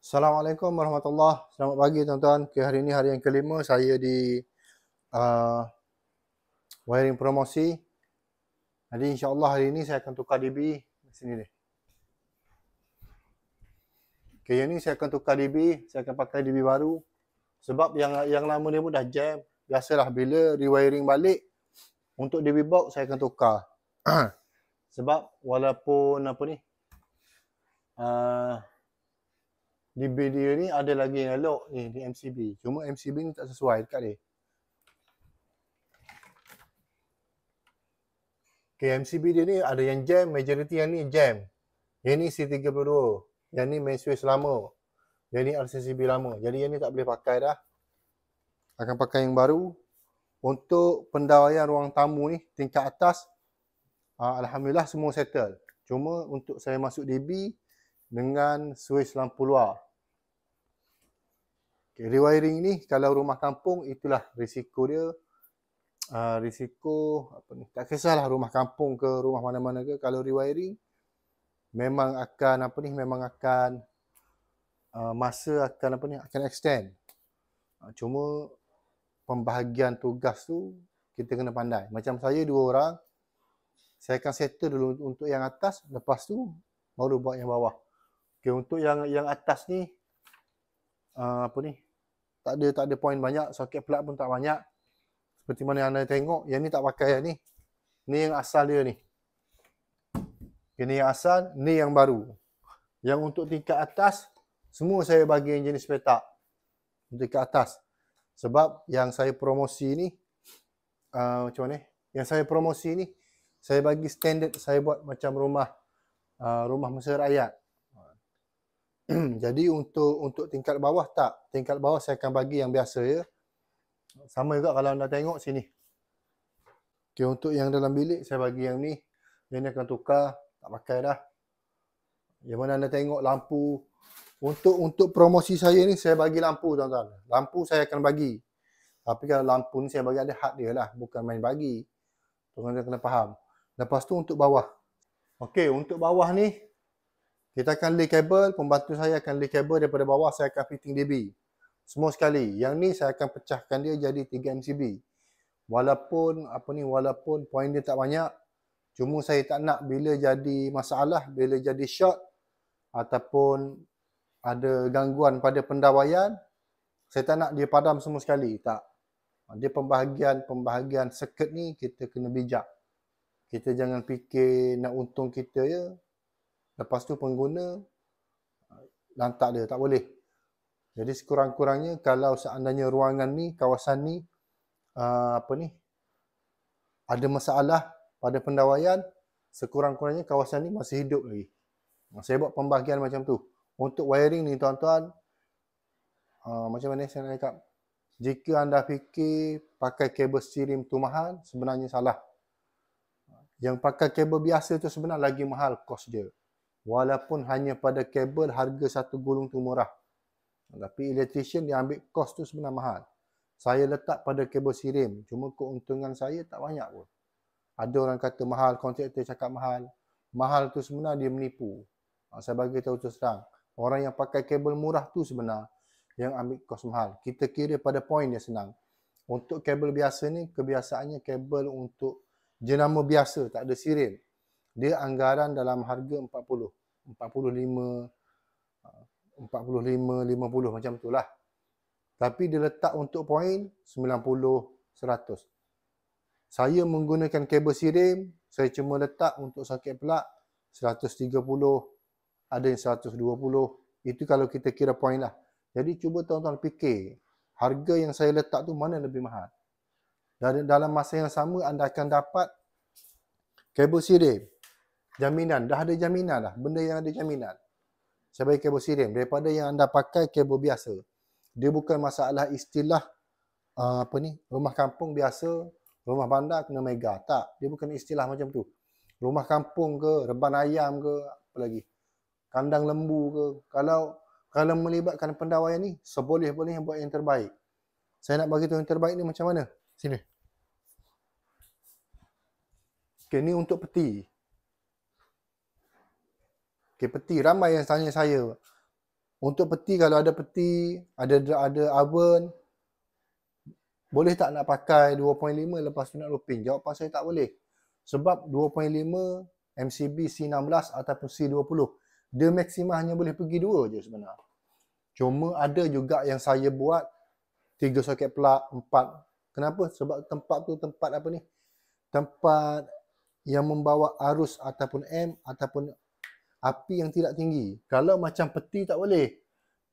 Assalamualaikum warahmatullahi. Selamat pagi tuan-tuan. Okay, hari ini hari yang kelima saya di uh, wiring promosi. Jadi insya-Allah hari ini saya akan tukar DB sini ni. Okay, yang ni saya akan tukar DB, saya akan pakai DB baru. Sebab yang lama ni pun dah jam. Biasalah bila rewiring balik untuk DB box saya akan tukar. Sebab walaupun apa ni DB dia ni ada lagi yang elok ni di MCB. Cuma MCB ni tak sesuai dekat dia. Okay, MCB dia ni ada yang jam, majority yang ni jam. Yang ni C32. Yang ni main switch lama. Yang ni RCCB lama. Jadi yang ni tak boleh pakai dah. Akan pakai yang baru. Untuk pendawaian ruang tamu ni, tingkat atas, Alhamdulillah semua settle. Cuma untuk saya masuk DB dengan switch lampu luar. Okay, rewiring ni kalau rumah kampung itulah risiko dia. Risiko apa ni, tak kisahlah rumah kampung ke rumah mana-mana ke, kalau rewiring memang akan masa akan extend. Cuma pembahagian tugas tu kita kena pandai. Macam saya 2 orang, saya akan settle dulu untuk yang atas, lepas tu baru buat yang bawah. Okay, untuk yang atas ni tak ada point banyak, soket plug pun tak banyak. Seperti mana yang anda tengok, yang ni tak pakai yang ni. Ni yang asal dia ni. Ini yang asal, ni yang baru. Yang untuk tingkat atas, semua saya bagi yang jenis petak. Untuk tingkat atas. Sebab yang saya promosi ni, macam mana? Yang saya promosi ni, saya bagi standard, saya buat macam rumah mesra rakyat. Jadi untuk tingkat bawah tak. Tingkat bawah saya akan bagi yang biasa ya. Sama juga kalau anda tengok sini. Okay, untuk yang dalam bilik, saya bagi yang ni. Yang ni akan tukar. Tak pakai dah. Yang mana anda tengok lampu. Untuk promosi saya ni, saya bagi lampu tuan-tuan. Lampu saya akan bagi. Tapi kalau lampu ni saya bagi ada had dia lah. Bukan main bagi. Tuan-tuan kena faham. Lepas tu untuk bawah. Okey, untuk bawah ni, kita akan lay kabel. Pembantu saya akan lay kabel daripada bawah. Saya akan fitting DB. Semua sekali. Yang ni saya akan pecahkan dia jadi 3 MCB. Walaupun point dia tak banyak. Cuma saya tak nak bila jadi masalah, bila jadi short ataupun ada gangguan pada pendawaian, saya tak nak dia padam semua sekali. Tak. Dia pembahagian circuit ni kita kena bijak. Kita jangan fikir nak untung kita je. Lepas tu pengguna lantak dia. Tak boleh. Jadi sekurang-kurangnya kalau seandainya ruangan ni, kawasan ni, ada masalah pada pendawaian, sekurang-kurangnya kawasan ni masih hidup lagi. Saya buat pembahagian macam tu. Untuk wiring ni tuan-tuan, macam mana saya nak cakap, jika anda fikir pakai kabel steering tu mahal, sebenarnya salah. Yang pakai kabel biasa tu sebenarnya lagi mahal kos dia. Walaupun hanya pada kabel harga satu gulung tu murah. Tapi electrician dia ambil kos tu sebenarnya mahal. Saya letak pada kabel sirim. Cuma keuntungan saya tak banyak pun. Ada orang kata mahal, kontraktor cakap mahal. Mahal tu sebenarnya dia menipu. Saya bagi tahu terus terang. Orang yang pakai kabel murah tu sebenarnya yang ambil kos mahal. Kita kira pada poin dia senang. Untuk kabel biasa ni, kebiasaannya kabel untuk jenama biasa, tak ada sirim. Dia anggaran dalam harga 40. 45, 50 macam tu lah. Tapi dia letak untuk poin 90, 100. Saya menggunakan kabel sirim, saya cuma letak untuk soket plug 130, ada yang 120. Itu kalau kita kira poin lah. Jadi cuba tuan-tuan fikir, harga yang saya letak tu mana lebih mahal. Dan dalam masa yang sama anda akan dapat kabel sirim. Jaminan, dah ada jaminan lah. Benda yang ada jaminan. Saya bagi kabel sirim daripada yang anda pakai kabel biasa. Dia bukan masalah istilah rumah kampung biasa, rumah bandar kena mega. Tak, dia bukan istilah macam tu. Rumah kampung ke, reban ayam ke, apa lagi, kandang lembu ke. Kalau melibatkan pendawaian ni, seboleh-bolehnya buat yang terbaik. Saya nak bagi tahu yang terbaik ni macam mana? Sini. Okay, ni untuk peti. Okay, peti. Ramai yang tanya saya, Untuk peti, kalau ada peti, ada oven, boleh tak nak pakai 2.5 lepas tu nak looping? Jawapan saya tak boleh. Sebab 2.5 MCB C16 ataupun C20, dia maksimum hanya boleh pergi 2 je sebenarnya. Cuma ada juga yang saya buat 3 soket plug, 4. Kenapa? Sebab tempat tu tempat apa ni? Tempat yang membawa arus ataupun ataupun api yang tidak tinggi. Kalau macam peti tak boleh.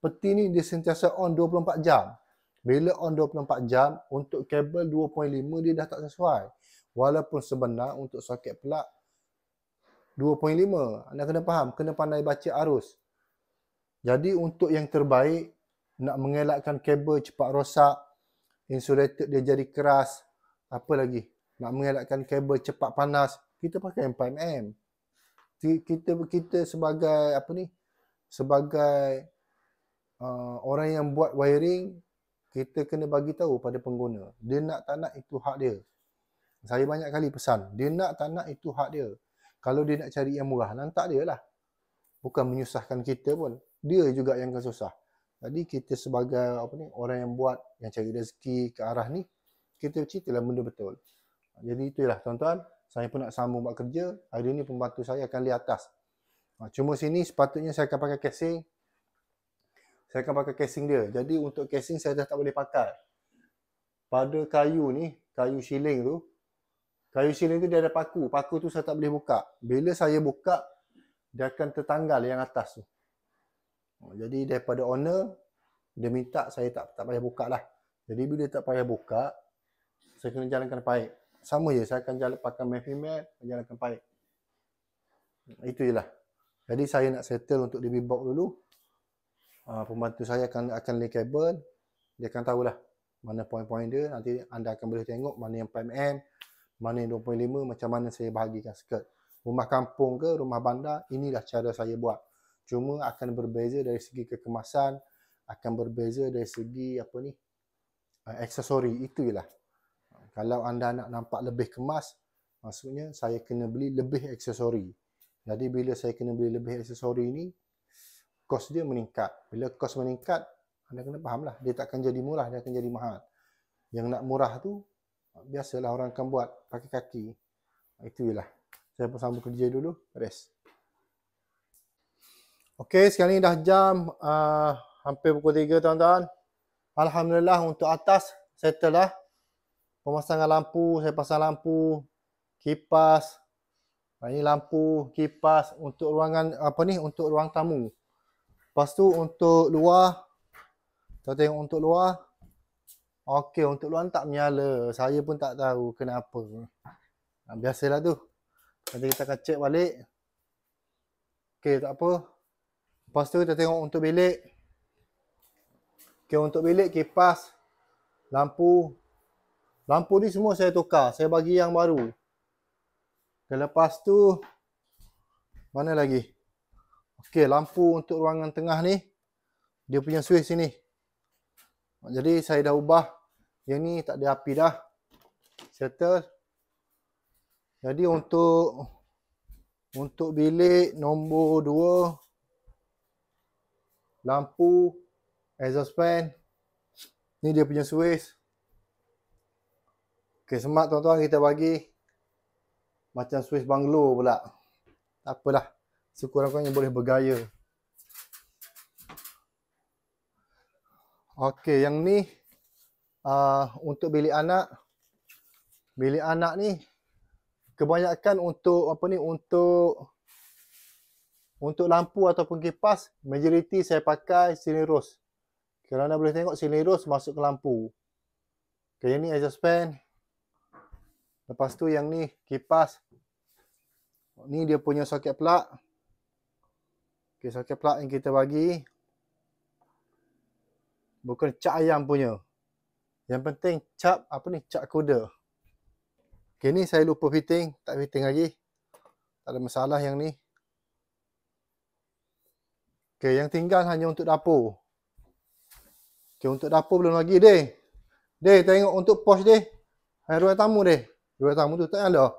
Peti ni dia sentiasa on 24 jam. Bila on 24 jam, untuk kabel 2.5 dia dah tak sesuai. Walaupun sebenar untuk soket plug 2.5. Anda kena faham, kena pandai baca arus. Jadi untuk yang terbaik, nak mengelakkan kabel cepat rosak, insulated dia jadi keras, apa lagi? Nak mengelakkan kabel cepat panas, kita pakai 4mm. Kita sebagai apa ni? Sebagai orang yang buat wiring, kita kena bagi tahu pada pengguna. Dia nak tak nak itu hak dia. Saya banyak kali pesan, dia nak tak nak itu hak dia. Kalau dia nak cari yang murah, lantak dia lah. Bukan menyusahkan kita pun. Dia juga yang akan susah. Jadi kita sebagai apa ni, orang yang buat, yang cari rezeki ke arah ni, kita ceritalah benda betul. Jadi itulah tuan-tuan, saya pun nak sambung buat kerja. Hari ni pembantu saya akan lihat atas. Cuma sini sepatutnya saya akan pakai casing. Saya akan pakai casing dia. Jadi untuk casing saya dah tak boleh pakai. Pada kayu ni, kayu shilling tu dia ada paku. Paku tu saya tak boleh buka. Bila saya buka, dia akan tertanggal yang atas tu. Jadi daripada owner, dia minta saya tak payah buka lah. Jadi bila tak payah buka, saya kena jalankan pipe. Sama je, saya akan pakai Mefimet, jalankan pipe. Itu je lah. Jadi saya nak settle untuk DB box dulu. Pembantu saya akan lay kabel. Dia akan tahulah mana poin-poin dia. Nanti anda akan boleh tengok mana yang 4mm, mana yang 2.5, macam mana saya bahagikan skirt. Rumah kampung ke rumah bandar, inilah cara saya buat. Cuma akan berbeza dari segi kekemasan, akan berbeza dari segi apa ni, aksesori. Itu je lah. Kalau anda nak nampak lebih kemas, maksudnya saya kena beli lebih aksesori. Jadi bila saya kena beli lebih aksesori ni, kos dia meningkat. Bila kos meningkat, anda kena faham lah, dia takkan jadi murah, dia akan jadi mahal. Yang nak murah tu, biasalah orang akan buat pakai kaki. Itu je lah. Saya pun sambung kerja dulu, rest. Okey, sekarang ni dah jam hampir pukul 3 tuan-tuan. Alhamdulillah untuk atas settle lah. Pemasangan lampu, saya pasang lampu, kipas. Ini lampu, kipas untuk ruangan apa ni, untuk ruang tamu. Lepas tu untuk luar, kita tengok untuk luar. Okey, untuk luar tak menyala. Saya pun tak tahu kenapa. Biasalah tu. Nanti kita akan check balik. Okey, tak apa. Lepas tu kita tengok untuk bilik. Okey, untuk bilik kipas, lampu. Lampu ni semua saya tukar. Saya bagi yang baru. Dan lepas tu, mana lagi? Okey, lampu untuk ruangan tengah ni, dia punya switch sini. Jadi saya dah ubah. Yang ni tak ada api dah. Settle. Jadi untuk bilik nombor 2, lampu, exhaust fan. Ni dia punya switch. Okey, smart tuan-tuan, kita bagi macam switch banglo pula. Tak apalah. Sekurang-kurangnya boleh bergaya. Okey, yang ni untuk bilik anak. Bilik anak ni kebanyakan untuk apa ni, untuk lampu ataupun kipas, majoriti saya pakai ceiling rose. Kalau anda boleh tengok ceiling rose masuk ke lampu. Okay, yang ni exhaust fan. Lepas tu yang ni kipas. Ni dia punya soket plug. Okay, soket plug yang kita bagi. Bukan cap ayam punya. Yang penting cap apa ni, cap kuda. Okay, ni saya lupa fitting. Tak fitting lagi. Tak ada masalah yang ni. Okay, yang tinggal hanya untuk dapur. Okay, untuk dapur belum lagi deh. Deh, tengok untuk pos deh. Ruang tamu deh. Ruang tamu tu tak nyala.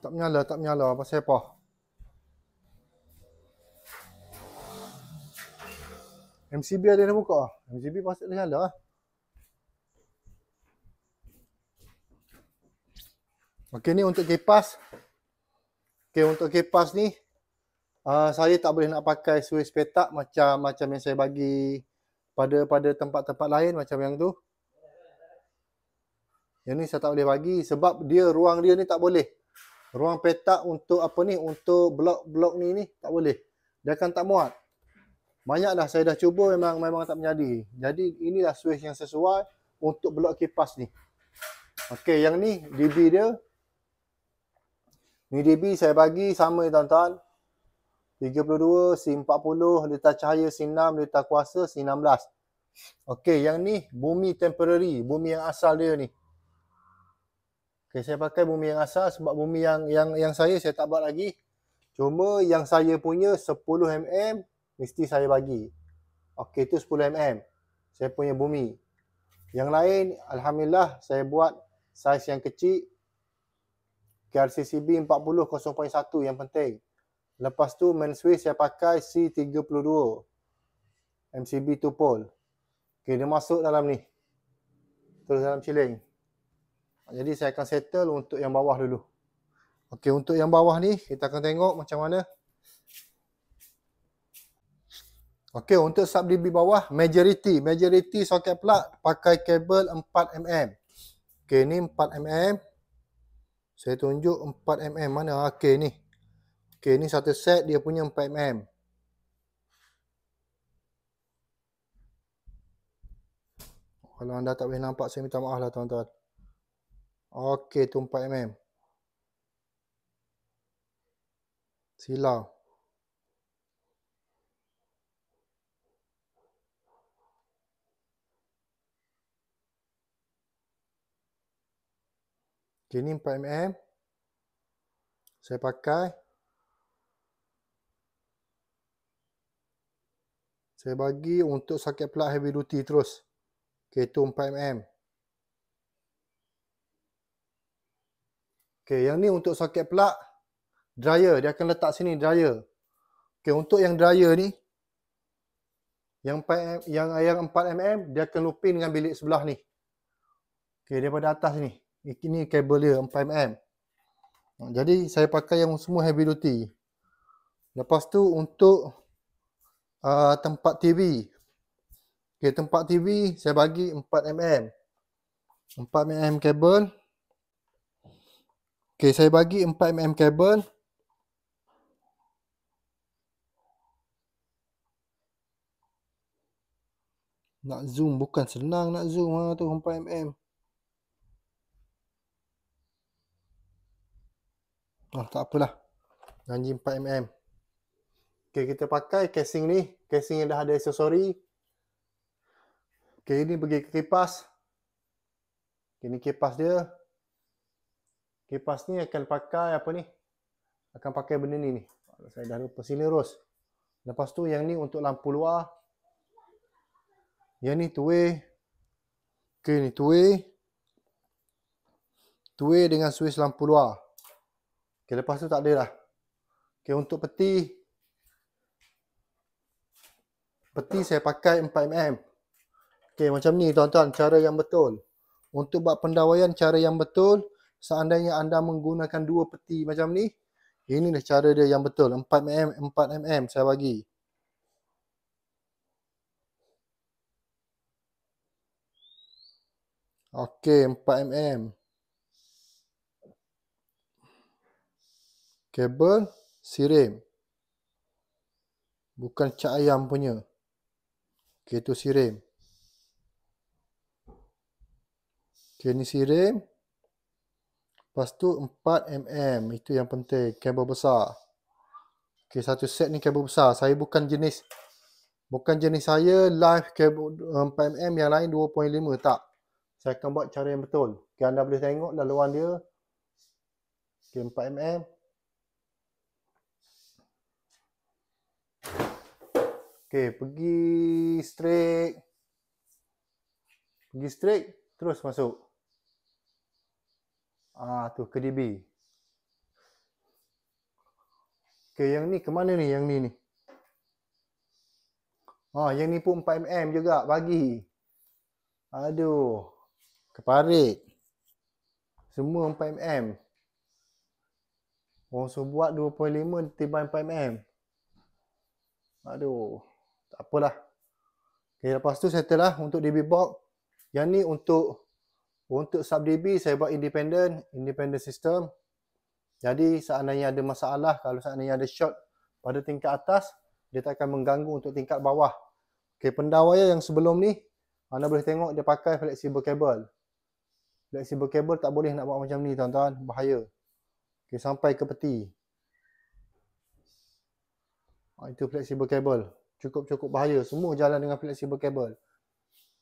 Tak menyala. Pasal apa? MCB ada dah buka. MCB patut dah nyala. Okey, ni untuk kipas. Okey, untuk kipas ni saya tak boleh nak pakai switch petak macam yang saya bagi pada tempat-tempat lain macam yang tu. Yang ni saya tak boleh bagi sebab ruang dia ni tak boleh. Ruang petak untuk untuk blok-blok ni tak boleh. Dia akan tak muat. Banyak dah saya dah cuba memang tak menjadi. Jadi inilah switch yang sesuai untuk blok kipas ni. Okey, yang ni DB dia. Ni DB saya bagi sama tuan-tuan. 32, C40, letak cahaya C6, letak kuasa C16. Okey, yang ni bumi temporary, bumi yang asal dia ni. Okey, saya pakai bumi yang asal sebab bumi yang saya tak buat lagi. Cuma yang saya punya 10 mm mesti saya bagi. Okey, itu 10 mm. Saya punya bumi. Yang lain alhamdulillah saya buat saiz yang kecil. KRCCB 40 0.1 yang penting. Lepas tu main switch saya pakai C32 MCB 2 pole. Okey, dia masuk dalam ni. Terus dalam siling. Jadi saya akan settle untuk yang bawah dulu. Okey, untuk yang bawah ni kita akan tengok macam mana. Okey, untuk sub DB bawah majority socket plug pakai kabel 4 mm. Okey, ni 4 mm. Saya tunjuk 4 mm mana? Okey ni. Okey, ni satu set dia punya 4 mm. Kalau anda tak boleh nampak saya minta maaf lah tuan-tuan. Okey, tu 4 mm. Silau. Okey, ni 4 mm. Saya pakai. Saya bagi untuk socket plug heavy duty terus. Okey, tu 4 mm. Okey, yang ni untuk socket plug dryer. Dia akan letak sini dryer. Okey, untuk yang dryer ni, yang 4 mm, dia akan looping dengan bilik sebelah ni. Okey, daripada atas ni. Ini kabel dia 4 mm. Jadi saya pakai yang semua heavy duty. Lepas tu untuk tempat TV. Okey, tempat TV saya bagi 4 mm. 4 mm kabel. Okey, saya bagi 4 mm kabel. Nak zoom bukan senang nak zoom tu 4 mm. Tak apalah. Janji 4 mm. Okey, kita pakai casing ni. Casing yang dah ada aksesori. Okey, ini pergi ke kipas. Okey, ni kipas dia. Kipas ni akan pakai apa ni? Akan pakai benda ni. Saya dah lupa. Sini terus. Lepas tu yang ni untuk lampu luar. Yang ni two way. Okey, ni two way. Two way dengan switch lampu luar. Okey, lepas tu tak ada dah. Okey, untuk peti. Peti saya pakai 4 mm. Okey, macam ni tuan-tuan, cara yang betul. Untuk buat pendawaian cara yang betul, seandainya anda menggunakan dua peti macam ni, inilah cara dia yang betul. 4 mm saya bagi. Okey, 4 mm. Kabel sirim. Bukan cak ayam punya. Okey, tu sirim. Okey, ni sirim. Lepas tu 4 mm. Itu yang penting. Kabel besar. Okey, satu set ni kabel besar. Saya bukan jenis saya live kabel 4 mm, yang lain 2.5. Tak. Saya akan buat cara yang betul. Okay, anda boleh tengok laluan dia. Okay, 4 mm. Okay, pergi straight. Pergi straight, terus masuk. Tu ke DB. Okay, yang ni ke mana ni? Yang ni ni. Yang ni pun 4mm juga bagi. Aduh. Keparit. Semua 4mm. Orang suruh buat 2.5 timbang 4mm. Aduh. Tak apalah. Okay, lepas tu settle lah untuk DB box. Yang ni untuk sub DB saya buat independent system. Jadi seandainya ada masalah, kalau seandainya ada short pada tingkat atas, dia tak akan mengganggu untuk tingkat bawah. Okay, pendawai yang sebelum ni, anda boleh tengok dia pakai flexible cable. Flexible cable tak boleh nak buat macam ni tuan-tuan, bahaya. Okay, sampai ke peti. Itu flexible cable. Cukup bahaya. Semua jalan dengan flexible cable.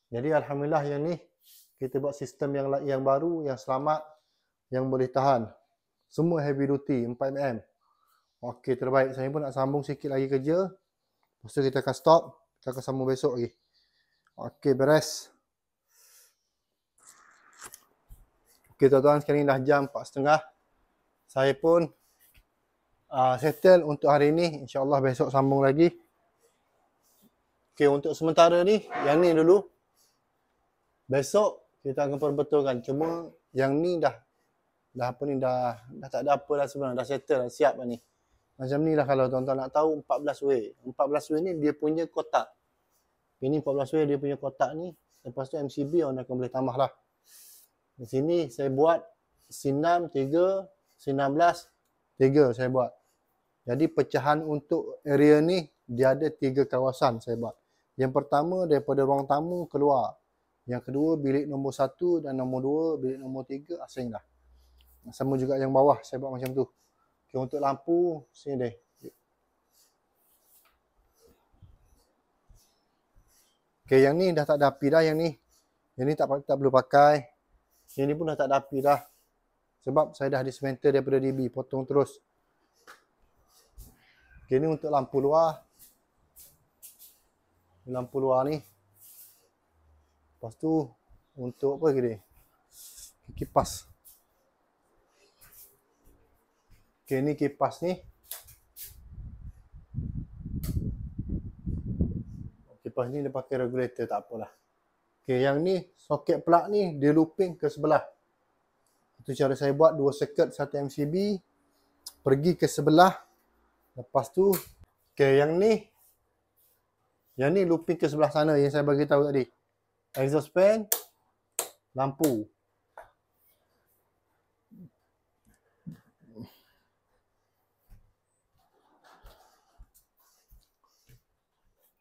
Jadi alhamdulillah yang ni kita buat sistem yang baru, yang selamat, yang boleh tahan. Semua heavy duty 4mm. Okey, terbaik. Saya pun nak sambung sikit lagi kerja. Lepas tu kita akan stop. Kita akan sambung besok lagi. Okey, beres. Okey tuan-tuan, sekarang ni dah jam 4.30. Saya pun settle untuk hari ni. InsyaAllah besok sambung lagi. Okey, untuk sementara ni, yang ni dulu. Besok kita akan perbetulkan. Cuma yang ni dah tak ada apa dah sebenarnya. Dah settle, dah siap dah ni. Macam ni lah kalau tuan-tuan nak tahu 14W. 14W ni dia punya kotak. Ini 14W dia punya kotak ni. Lepas tu MCB orang akan boleh tambah lah. Di sini saya buat C6, 3, C16, 3 saya buat. Jadi pecahan untuk area ni dia ada 3 kawasan saya buat. Yang pertama daripada ruang tamu keluar. Yang kedua bilik nombor 1 dan nombor 2, bilik nombor 3 asing dah. Sama juga yang bawah saya buat macam tu. Okay, untuk lampu sini deh. Okay, yang ni dah tak ada api dah yang ni. Yang ni tak perlu pakai. Yang ni pun dah tak ada api dah. Sebab saya dah dismantle daripada DB, potong terus. Okay, ni untuk lampu luar. Lampu luar ni. Lepas tu untuk apa lagi ni? Kipas. Okay, ni kipas ni. Kipas ni dia pakai regulator, tak apalah. Okay, yang ni soket plug ni dia looping ke sebelah. Itu cara saya buat 2 circuit 1 MCB pergi ke sebelah. Lepas tu okay, yang ni looping ke sebelah sana yang saya bagi tahu tadi. Exhaust fan, lampu.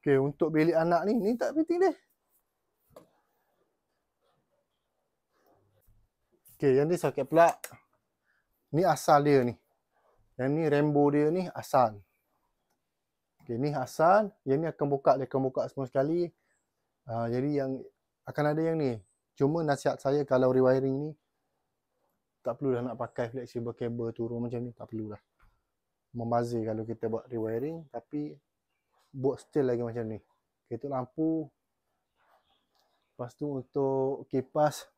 Okay, untuk bilik anak ni tak penting deh. Okay, yang ni soket plug. Ni asal dia ni. Yang ni rainbow dia ni asal. Okay, ni asal. Yang ni akan buka, dia akan buka semua sekali. Jadi yang akan ada yang ni. Cuma nasihat saya kalau rewiring ni tak perlu dah nak pakai flexible cable turun macam ni, tak perlu dah. Membazir kalau kita buat rewiring, tapi buat still lagi macam ni. Okay, itu lampu. Lepas tu untuk kipas.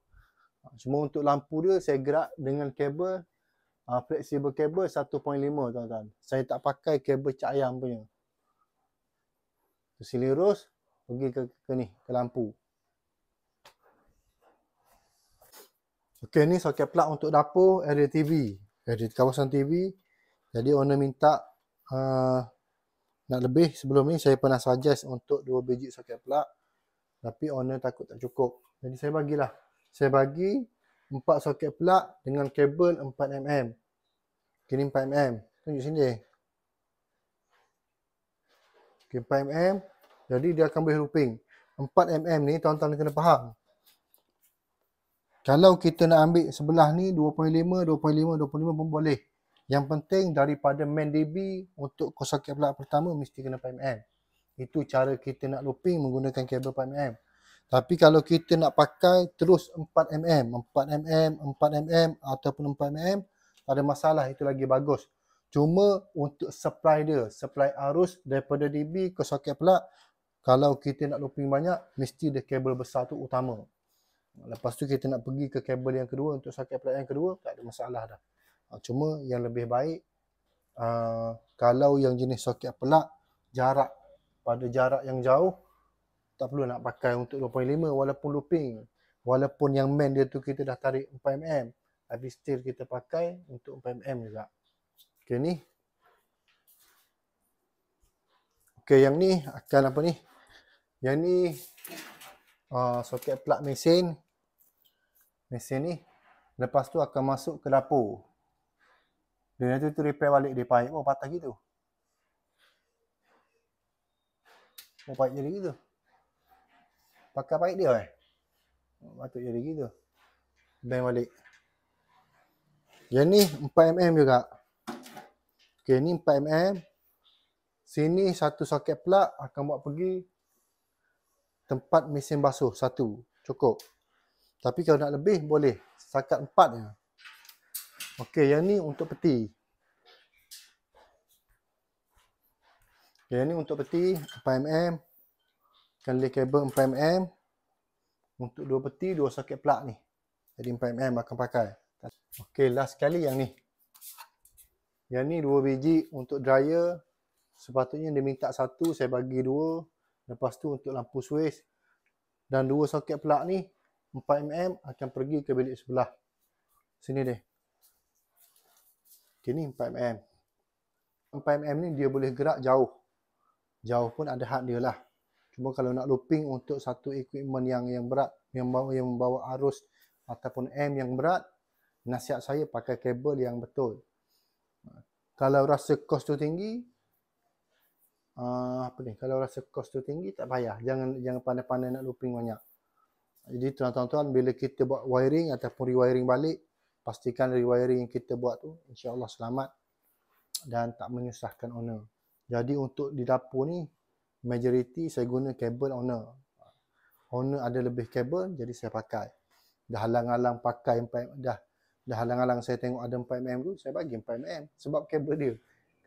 Cuma untuk lampu dia saya gerak dengan kabel flexible cable 1.5 tuan-tuan. Saya tak pakai kabel cak ayam punya. Sini lurus pergi ke ni, ke lampu. Okey, ni soket plug untuk dapur, area TV. Area kawasan TV. Jadi owner minta nak lebih. Sebelum ni saya pernah suggest untuk 2 biji soket plug. Tapi owner takut tak cukup. Jadi saya bagilah. Saya bagi 4 soket plug dengan kabel 4mm. Kini 4mm. Tunjuk sini. Okay, 4mm. Jadi dia akan boleh looping. 4mm ni tuan-tuan kena faham. Kalau kita nak ambil sebelah ni 2.5 pun boleh. Yang penting daripada main DB untuk soket plug pertama mesti kena 4mm. Itu cara kita nak looping menggunakan kabel 4mm. Tapi kalau kita nak pakai terus 4mm ataupun 4mm, tak ada masalah, itu lagi bagus. Cuma untuk supply dia, supply arus daripada DB ke soket plug, kalau kita nak looping banyak, mesti dia kabel besar tu utama. Lepas tu kita nak pergi ke kabel yang kedua untuk soket plug yang kedua, tak ada masalah dah. Cuma yang lebih baik, kalau yang jenis soket plug, jarak pada jarak yang jauh, tak perlu nak pakai untuk 2.5 walaupun looping. Walaupun yang main dia tu kita dah tarik 4mm, tapi still kita pakai untuk 4mm juga. Okey ni. Okey yang ni akan apa ni? Yang ni soket plug mesin. Mesin ni. Lepas tu akan masuk ke dapur. Dia nanti tu repair balik dia pipe. Oh patah gitu. Oh pipe jadi gitu. Pakai pipe dia patut jadi gitu. Bang balik. Yang ni 4mm juga. Okey ni 4mm. Sini satu soket plug akan buat pergi tempat mesin basuh satu. Cukup. Tapi kalau nak lebih boleh. Setakat 4 je. Okey yang ni untuk peti. Yang ni untuk peti 4mm. Kali kabel 4mm. Untuk dua peti, dua soket plug ni. Jadi 4mm akan pakai. Okey, last sekali yang ni. Yang ni 2 biji untuk dryer. Sepatutnya dia minta 1, saya bagi 2. Lepas tu untuk lampu switch. Dan 2 soket plug ni 4mm akan pergi ke bilik sebelah. Sini dia. Okey ni 4mm. 4mm ni dia boleh gerak jauh. Jauh pun ada had dia lah. Cuma kalau nak looping untuk satu equipment yang berat, yang membawa arus ataupun amp yang berat, nasihat saya pakai kabel yang betul. Kalau rasa kos tu tinggi, kalau rasa kos tu tinggi tak payah. Jangan pandai-pandai nak looping banyak. Jadi tuan-tuan bila kita buat wiring ataupun rewiring balik, pastikan rewiring yang kita buat tu insya-Allah selamat dan tak menyusahkan owner. Jadi untuk di dapur ni majoriti saya guna kabel owner. Owner ada lebih kabel jadi saya pakai. Dah halang-halang pakai 4 dah halang-halang saya tengok ada 4mm tu, saya bagi 4mm sebab kabel dia.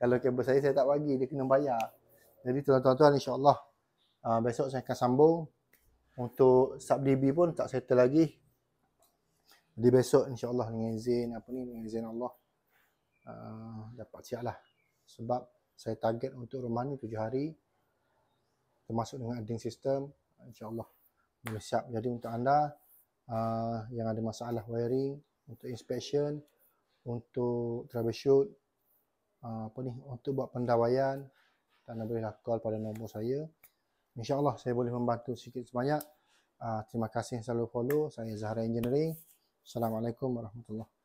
Kalau kabel saya tak bagi, dia kena bayar. Jadi tuan-tuan insya-Allah besok saya akan sambung. Untuk sub DB pun tak settle lagi. Jadi besok insya-Allah dengan izin Allah dapat siap lah. Sebab saya target untuk rumah ni 7 hari. Termasuk dengan adding system, insya-Allah boleh siap. Jadi untuk anda yang ada masalah wiring, untuk inspection, untuk troubleshoot, untuk buat pendawaian, anda bolehlah call pada nombor saya. InsyaAllah saya boleh membantu sikit sebanyak. Terima kasih yang selalu follow. Saya Zahra Engineering. Assalamualaikum warahmatullahi wabarakatuh.